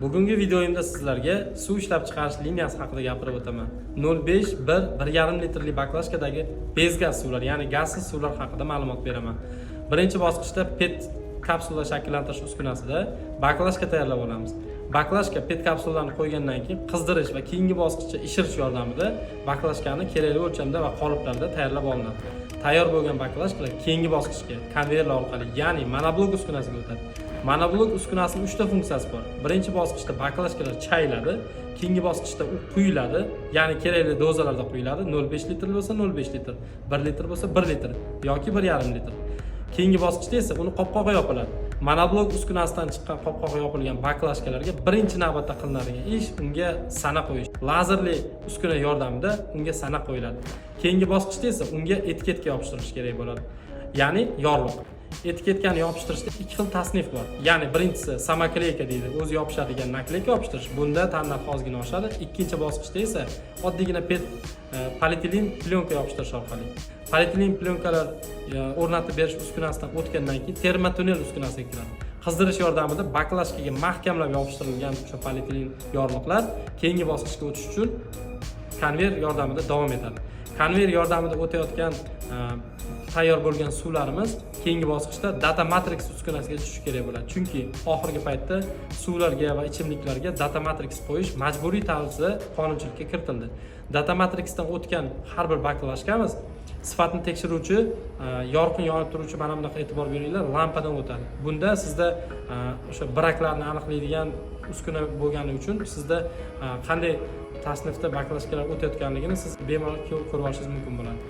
Bugungi videoyimda sizlarga suv ishlab chiqarish liniyasi haqida gapirib o'taman. 0,5-1,5 litrli baklashkadagi bezgaz suvlar, ya'ni gazsiz suvlar haqida ma'lumot beraman. Birinchi bosqichda PET kapsula shakllantirish uskunasida baklashka tayyorlab olamiz. Baklashka PET kapsulalarni qo'ygandan keyin qizdirish va keyingi bosqichda ishirish yordamida baklashkani kerakli o'lchamda va qoliplarda tayyorlab olinadi. Tayyor bo'lgan baklashkalar keyingi bosqichga konveyer orqali, ya'ni monoblok uskunasiga o'tadi. Monoblok uskunasining 3 ta funksiyasi bor. Birinchi bosqichda baklashkalar chayiladi, keyingi bosqichda u quyiladi, ya'ni kerakli dozalarda quyiladi. 0,5 litr bo'lsa 0,5 litr, 1 litr bo'lsa 1 litr yoki 1,5 litr. Keyingi bosqichda esa uni qopqog'i yopiladi. Monoblok uskunasidan chiqqan qopqog'i yopilgan baklashkalarga birinchi navbatda qilinadigan ish unga sana qo'yish. Lazerli uskuna yordamida unga sana qo'yiladi. Keyingi bosqichda esa unga etiketka yopishtirish kerak bo'ladi. Ya'ni yorliq. Etiketkani yopishtirishda ikki xil tasnif bor. Ya'ni birinchisi samokleyka deydi, o'zi yopishadigan nakleyka yopishtirish. Bunda tannarx ozgina oshadi. Ikkinchi bosqichda esa oddiygina PET polietilen plyonka yopishtirish orqali. Polietilen plyonkalar o'rnatib berish uskunasidan o'tgandan keyin termotunnel uskunasiga kiradi. Qizdirish yordamida baklashkaga mahkamlab yopishtirilgan o'sha polietilen yorliqlar keyingi bosqichga o'tish uchun konveyer yordamida davom etadi. Konveyer yordamida o'tayotgan tayyor bo'lgan suvlarimiz keyingi bosqichda data matrix uskunasiga tushishi kerak bo'ladi. Chunki oxirgi paytda suvlarga va ichimliklarga data matrix qo'yish majburiy tarzda qonunchilikka kiritildi. Data matrixdan o'tgan har bir baklashkamiz sifatni tekshiruvchi yorqin yonib turuvchi, mana bunaqa e'tibor beringlar, lampadan o'tadi. Bunda sizda o'sha biraklarni aniqlaydigan uskuna bo'lgani uchun sizda qanday tasnifda baklashkalar o'tayotganligini siz bemalol ko'rib olishingiz mumkin bo'ladi.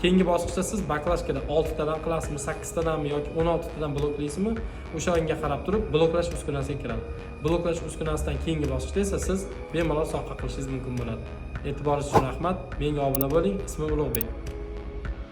Keyingi bosqichda siz baklashkada 6 tadan qilasizmi, 8 tadanmi yoki 16 tadan bloklaysizmi, o'shanga qarab turib bloklash uskunasiga kiradi. Bloklash uskunasidan keyingi bosqichda esa siz bemalol soqqa qilishingiz mumkin bo'ladi. E'tiboringiz uchun rahmat. Menga obuna bo'ling. Ismim Ulug'bek.